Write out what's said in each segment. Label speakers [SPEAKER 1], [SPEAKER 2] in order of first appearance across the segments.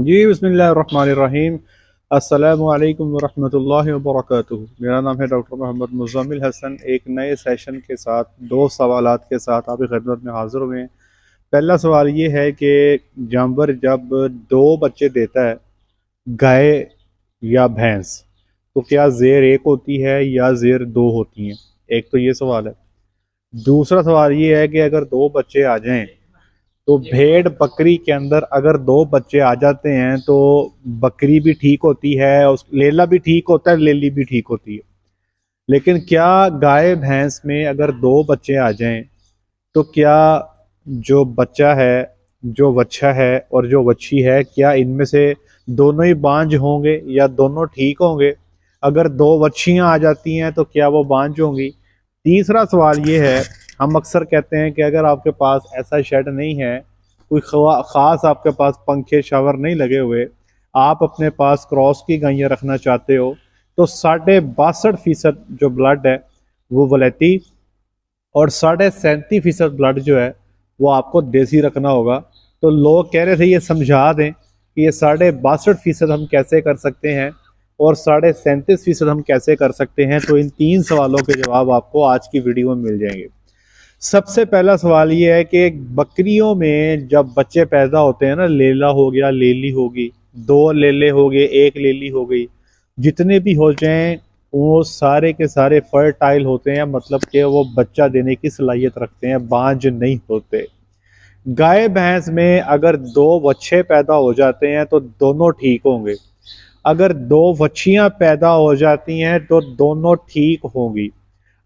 [SPEAKER 1] जी बिस्मिल्लाहिर्रहमानिर्रहीम। अस्सलामु अलैकुम वरहमतुल्लाहि वबरकातुहू। मेरा नाम है डॉक्टर मोहम्मद मुज़म्मिल हसन। एक नए सेशन के साथ दो सवालात के साथ आपकी खिदमत में हाज़िर हुए हैं। पहला सवाल ये है कि जानवर जब दो बच्चे देता है, गाय या भैंस, तो क्या ज़ेर एक होती है या ज़ेर दो होती हैं? एक तो ये सवाल है। दूसरा सवाल ये है कि अगर दो बच्चे आ जाएं तो भेड़ बकरी के अंदर अगर दो बच्चे आ जाते हैं तो बकरी भी ठीक होती है, उस लेला भी ठीक होता है, लेली भी ठीक होती है। लेकिन क्या गाय भैंस में अगर दो बच्चे आ जाएं तो क्या जो बच्चा है, जो बच्चा है और जो बच्ची है, क्या इनमें से दोनों ही बांझ होंगे या दोनों ठीक होंगे? अगर दो बच्चियां आ जाती हैं तो क्या वो बांझ होंगी? तीसरा सवाल ये है, हम अक्सर कहते हैं कि अगर आपके पास ऐसा शेड नहीं है, कोई ख़ास आपके पास पंखे शावर नहीं लगे हुए, आप अपने पास क्रॉस की गायें रखना चाहते हो, तो 62.5% जो ब्लड है वो वलेती और 37.5% ब्लड जो है वो आपको देसी रखना होगा। तो लोग कह रहे थे ये समझा दें कि ये 62.5% हम कैसे कर सकते हैं और 37.5% हम कैसे कर सकते हैं। तो इन तीन सवालों के जवाब आपको आज की वीडियो में मिल जाएंगे। सबसे पहला सवाल ये है कि बकरियों में जब बच्चे पैदा होते हैं ना, लेला हो गया, लेली होगी, दो लेले हो गए, एक लेली हो गई, जितने भी हो जाएं वो सारे के सारे फर्टाइल होते हैं, मतलब कि वो बच्चा देने की सलाहियत रखते हैं, बांझ नहीं होते। गाय भैंस में अगर दो बच्चे पैदा हो जाते हैं तो दोनों ठीक होंगे। अगर दो बच्चियां पैदा हो जाती हैं तो दोनों ठीक होंगी।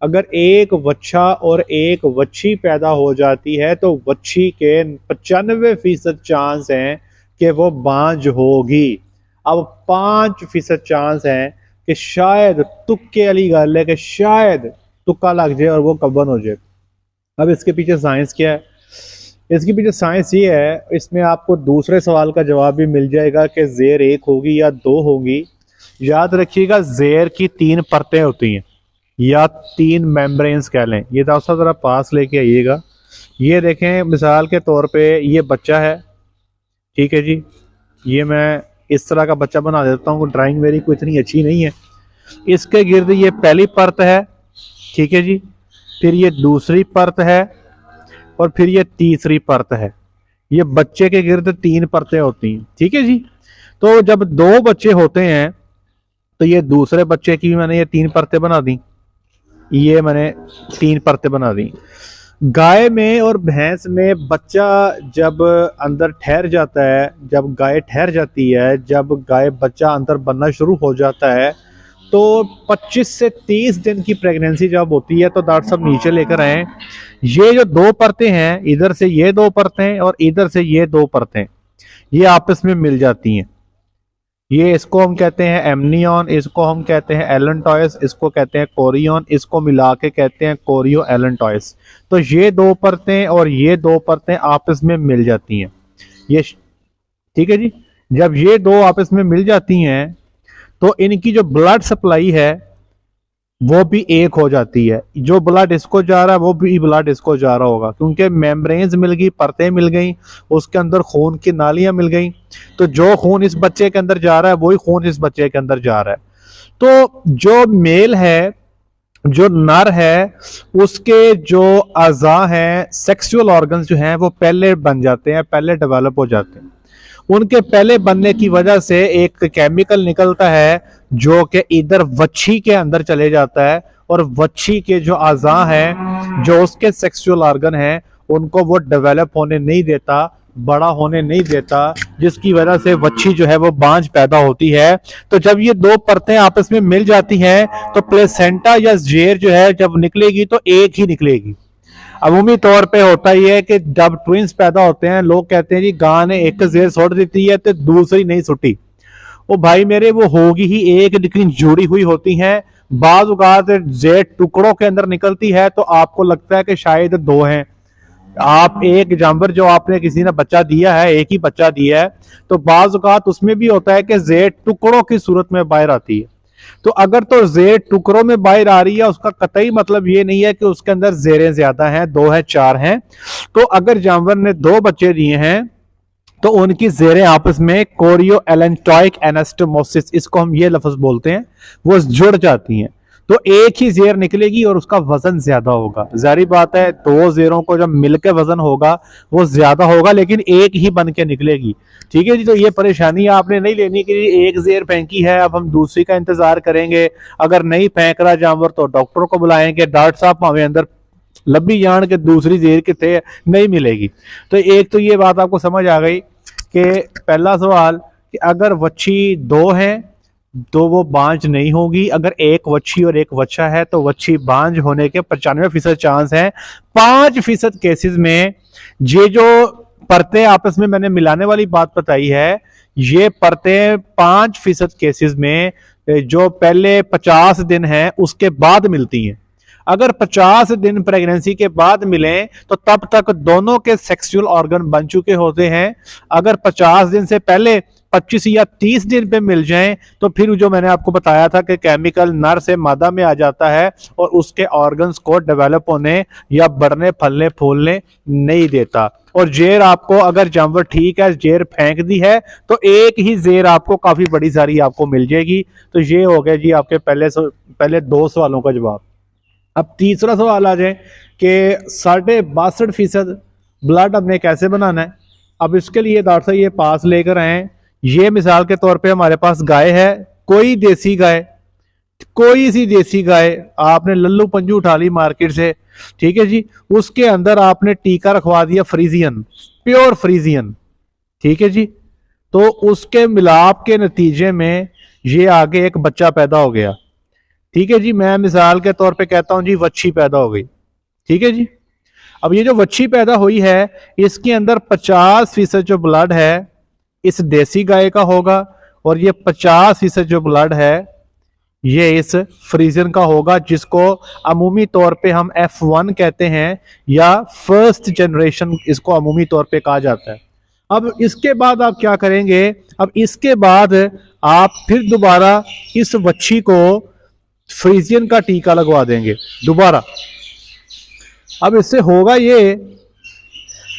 [SPEAKER 1] अगर एक बच्चा और एक बच्ची पैदा हो जाती है तो बच्ची के 95% चांस हैं कि वो बांझ होगी। अब 5% चांस हैं कि शायद, तुक्के वाली गल है कि शायद तुक्का लग जाए और वो कब्बन हो जाए। अब इसके पीछे साइंस क्या है? इसके पीछे साइंस ये है, इसमें आपको दूसरे सवाल का जवाब भी मिल जाएगा कि जेर एक होगी या दो होगी। याद रखिएगा, जेर की तीन परतें होती हैं या तीन मेम्ब्रेन्स कह लें। ये दोस्तों ज़रा पास लेके आइएगा। ये देखें, मिसाल के तौर पे ये बच्चा है, ठीक है जी। ये मैं इस तरह का बच्चा बना देता हूँ, ड्राइंग मेरी कोई इतनी अच्छी नहीं है। इसके गिर्द ये पहली परत है, ठीक है जी, फिर ये दूसरी परत है और फिर ये तीसरी परत है। ये बच्चे के गिर्द तीन परतें होती हैं, ठीक है जी। तो जब दो बच्चे होते हैं तो ये दूसरे बच्चे की मैंने ये तीन परतें बना दी, ये मैंने तीन परतें बना दी। गाय में और भैंस में बच्चा जब अंदर ठहर जाता है, जब गाय ठहर जाती है, जब गाय बच्चा अंदर बनना शुरू हो जाता है, तो 25 से 30 दिन की प्रेगनेंसी जब होती है तो डॉक्टर साहब नीचे लेकर आए, ये जो दो परतें हैं, इधर से ये दो परतें और इधर से ये दो परतें, ये आपस में मिल जाती हैं। ये इसको हम कहते हैं एमनियन, इसको हम कहते हैं एलेंटॉयस, इसको कहते हैं कोरियन, इसको मिला के कहते हैं कोरियो एलेंटॉयस। तो ये दो परतें और ये दो परतें आपस में मिल जाती हैं, ये ठीक है जी। जब ये दो आपस में मिल जाती हैं तो इनकी जो ब्लड सप्लाई है वो भी एक हो जाती है। जो ब्लड इसको जा रहा है वो भी ब्लड इसको जा रहा होगा, क्योंकि मेम्ब्रेन्स मिल गई, परतें मिल गई, उसके अंदर खून की नालियां मिल गई। तो जो खून इस बच्चे के अंदर जा रहा है वही खून इस बच्चे के अंदर जा रहा है। तो जो मेल है, जो नर है, उसके जो अज़ा हैं, सेक्सुअल ऑर्गन्स जो हैं, वो पहले बन जाते हैं, पहले डेवलप हो जाते हैं। उनके पहले बनने की वजह से एक केमिकल निकलता है जो कि इधर वच्छी के अंदर चले जाता है और वच्छी के जो अज़ा हैं, जो उसके सेक्सुअल ऑर्गन हैं, उनको वो डेवलप होने नहीं देता, बड़ा होने नहीं देता, जिसकी वजह से वच्छी जो है वो बांझ पैदा होती है। तो जब ये दो परतें आपस में मिल जाती हैं तो प्लेसेंटा या जेर जो है जब निकलेगी तो एक ही निकलेगी। अमूमी तौर पे होता ही है कि जब ट्विंस पैदा होते हैं, लोग कहते हैं जी गां ने एक जेर सुट दी है तो दूसरी नहीं सुटी। वो भाई मेरे, वो होगी ही एक, लेकिन जुड़ी हुई होती हैं। बाज औकात जेर टुकड़ों के अंदर निकलती है तो आपको लगता है कि शायद दो हैं। आप एक जानवर जो आपने किसी ने बच्चा दिया है, एक ही बच्चा दिया है, तो बाज औकात उसमें भी होता है कि जेर टुकड़ों की सूरत में बाहर आती है। तो अगर तो जेर टुकड़ों में बाहर आ रही है, उसका कतई मतलब ये नहीं है कि उसके अंदर जेरें ज्यादा हैं, दो है, चार हैं। तो अगर जानवर ने दो बच्चे दिए हैं तो उनकी जेरें आपस में कोरियो एलेंटॉइक एनास्टोमोसिस, इसको हम ये लफ्ज बोलते हैं, वो जुड़ जाती हैं। तो एक ही जेर निकलेगी और उसका वजन ज्यादा होगा। जारी बात है, दो जेरों को जब मिलकर वजन होगा वो ज्यादा होगा, लेकिन एक ही बन के निकलेगी। ठीक है जी। तो ये परेशानी आपने नहीं लेनी कि एक जेर फेंकी है अब हम दूसरी का इंतजार करेंगे, अगर नहीं फेंक रहा जानवर तो डॉक्टर को बुलाएंगे, डॉक्टर साहब हमें अंदर लंबी जान के दूसरी जेर कितने नहीं मिलेगी। तो एक तो ये बात आपको समझ आ गई कि पहला सवाल कि अगर वच्छी दो है तो वो बांझ नहीं होगी, अगर एक वच्छी और एक वच्छा है तो वच्छी बांझ होने के 95% चांस है। 5% केसेस में ये जो परतें आपस में मैंने मिलाने वाली बात बताई है, ये परतें 5% केसेस में जो पहले 50 दिन है उसके बाद मिलती हैं। अगर 50 दिन प्रेगनेंसी के बाद मिलें तो तब तक दोनों के सेक्सुअल ऑर्गन बन चुके होते हैं। अगर 50 दिन से पहले 25 या 30 दिन पे मिल जाएं तो फिर जो मैंने आपको बताया था कि केमिकल नर से मादा में आ जाता है और उसके ऑर्गन्स को डेवलप होने या बढ़ने फलने फूलने नहीं देता। और जेर आपको अगर जानवर ठीक है, जेर फेंक दी है तो एक ही जेर आपको काफी बड़ी सारी आपको मिल जाएगी। तो ये हो गया जी आपके पहले 2 सवालों का जवाब। अब तीसरा सवाल आ जाए कि 62.5% ब्लड हमने कैसे बनाना है। अब इसके लिए डॉक्टर साहब ये पास लेकर आए, ये मिसाल के तौर पे हमारे पास गाय है, कोई देसी गाय, कोई सी देसी गाय आपने लल्लू पंजू उठा ली मार्केट से, ठीक है जी, उसके अंदर आपने टीका रखवा दिया फ्रीजियन, प्योर फ्रीजियन, ठीक है जी। तो उसके मिलाप के नतीजे में ये आगे एक बच्चा पैदा हो गया, ठीक है जी। मैं मिसाल के तौर पे कहता हूं जी वच्छी पैदा हो गई, ठीक है जी। अब ये जो वच्छी पैदा हुई है इसके अंदर 50% जो ब्लड है इस देसी गाय का होगा और ये 50% जो ब्लड है ये इस फ्रीजियन का होगा, जिसको अमूमी तौर पे हम F1 कहते हैं या फर्स्ट जनरेशन इसको अमूमी तौर पे कहा जाता है। अब इसके बाद आप क्या करेंगे, अब इसके बाद आप फिर दोबारा इस वच्छी को फ्रीजियन का टीका लगवा देंगे दोबारा। अब इससे होगा ये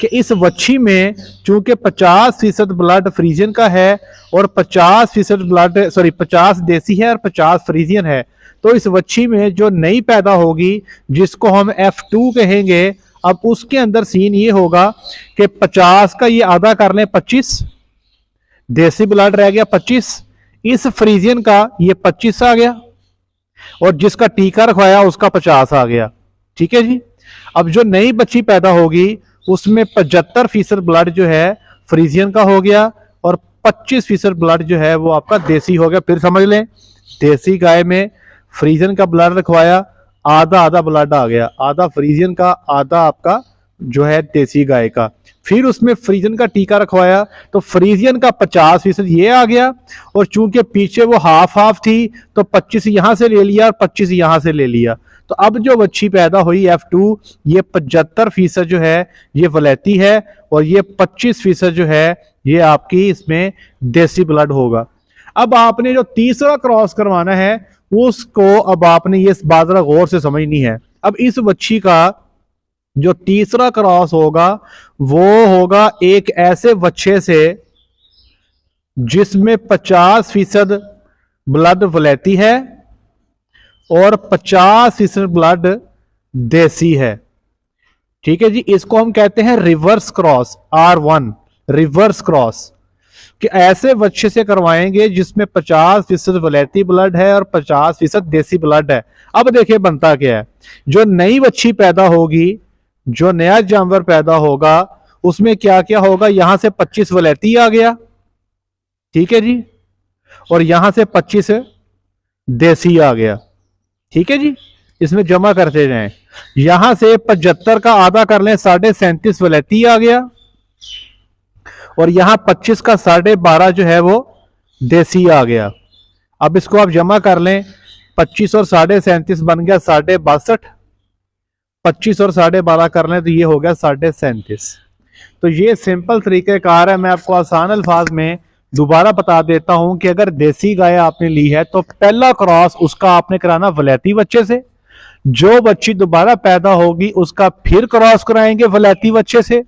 [SPEAKER 1] कि इस वच्छी में चूंकि 50% ब्लड फ्रीजियन का है और 50% ब्लड 50 देसी है और 50 फ्रीजियन है, तो इस वच्छी में जो नई पैदा होगी जिसको हम F2 कहेंगे, अब उसके अंदर सीन ये होगा कि 50 का ये आधा कर लें 25, देसी ब्लड रह गया 25, इस फ्रीजियन का ये 25 आ गया और जिसका टीका रखवाया उसका 50 आ गया, ठीक है जी। अब जो नई बच्ची पैदा होगी उसमें 75% ब्लड जो है फ्रीजियन का हो गया और 25% ब्लड जो है वो आपका देसी हो गया। फिर समझ लें, देसी गाय में फ्रीजियन का ब्लड रखवाया, आधा आधा ब्लड आ गया, आधा फ्रीजियन का आधा आपका जो है देसी गाय का। फिर उसमें फ्रीजियन का टीका रखवाया तो फ्रीजियन का 50% ये आ गया और चूंकि पीछे वो हाफ हाफ थी तो 25 यहां से ले लिया और 25 यहां से ले लिया। तो अब जो बच्ची पैदा हुई F2 ये 75% जो है ये वलैती है और ये 25% जो है ये आपकी इसमें देसी ब्लड होगा। अब आपने जो तीसरा क्रॉस करवाना है उसको अब आपने ये बात जरा गौर से समझनी है। अब इस बच्ची का जो तीसरा क्रॉस होगा वो होगा एक ऐसे बच्चे से जिसमें 50% ब्लड वलैती है और 50% ब्लड देसी है, ठीक है जी। इसको हम कहते हैं reverse cross, R1 reverse cross, कि ऐसे बच्चे से करवाएंगे जिसमें 50% वलैती ब्लड है और 50% देसी ब्लड है। अब देखिए बनता क्या है, जो नई बच्ची पैदा होगी, जो नया जानवर पैदा होगा उसमें क्या क्या होगा, यहां से 25 वलैती आ गया, ठीक है जी, और यहां से 25 देसी आ गया, ठीक है जी। इसमें जमा करते जाएं, यहां से 75 का आधा कर लें 37.5 वलैती आ गया और यहां 25 का 12.5 जो है वो देसी आ गया। अब इसको आप जमा कर लें, 25 और 37.5 बन गया 62.5, 25 और 12.5 कर लें तो ये हो गया 37.5। तो ये सिंपल तरीकेकार है। मैं आपको आसान अल्फाज में दोबारा बता देता हूं कि अगर देसी गाय आपने ली है तो पहला क्रॉस उसका आपने कराना वलैती बच्चे से, जो बच्ची दोबारा पैदा होगी उसका फिर क्रॉस कराएंगे वलैती बच्चे से,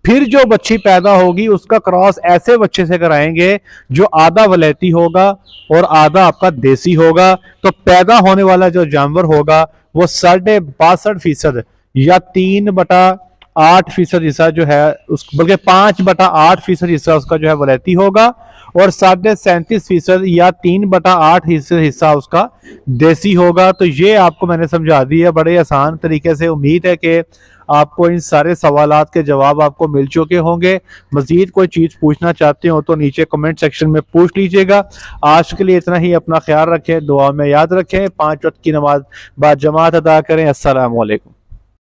[SPEAKER 1] फिर जो बच्ची पैदा होगी उसका क्रॉस ऐसे बच्चे से कराएंगे जो आधा वलैती होगा और आधा आपका देसी होगा। तो पैदा होने वाला जो जानवर होगा वो 62.62% या 3/8% हिस्सा जो है उस, बल्कि 5/8% हिस्सा उसका जो है वलैती होगा और 37.5% या 3/8 हिस्सा उसका देसी होगा। तो ये आपको मैंने समझा दी है बड़े आसान तरीके से। उम्मीद है कि आपको इन सारे सवालात के जवाब आपको मिल चुके होंगे। मजीद कोई चीज़ पूछना चाहते हो तो नीचे कमेंट सेक्शन में पूछ लीजिएगा। आज के लिए इतना ही। अपना ख्याल रखें, दुआ में याद रखें, 5 वक्त की नमाज बाद जमात अदा करें। अस्सलाम वालेकुम।